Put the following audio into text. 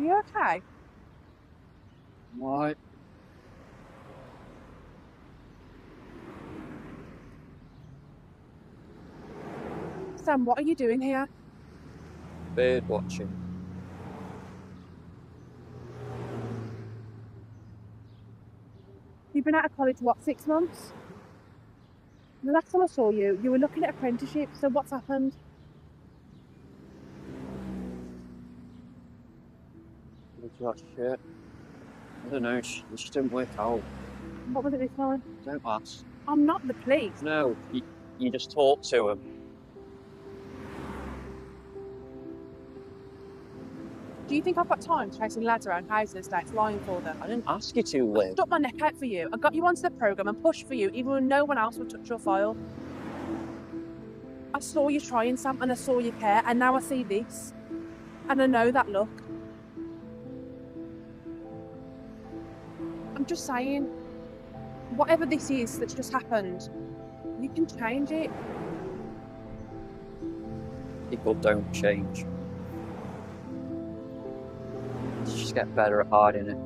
you okay? Why? Sam, what are you doing here? Bird watching. You've been out of college, what, 6 months? The last time I saw you, you were looking at apprenticeships, so what's happened? Look at that shit. I don't know, she didn't work out. What was it this time? Don't ask. I'm not the police. No, you just talk to him. Do you think I've got time chasing lads around houses and estates lying for them? I didn't ask you to, I Liv. stuck my neck out for you. I got you onto the programme and pushed for you even when no one else would touch your file. I saw you trying, Sam, and I saw you care, and now I see this. And I know that look. I'm just saying, whatever this is that's just happened, you can change it. People don't change. You just get better at hiding it.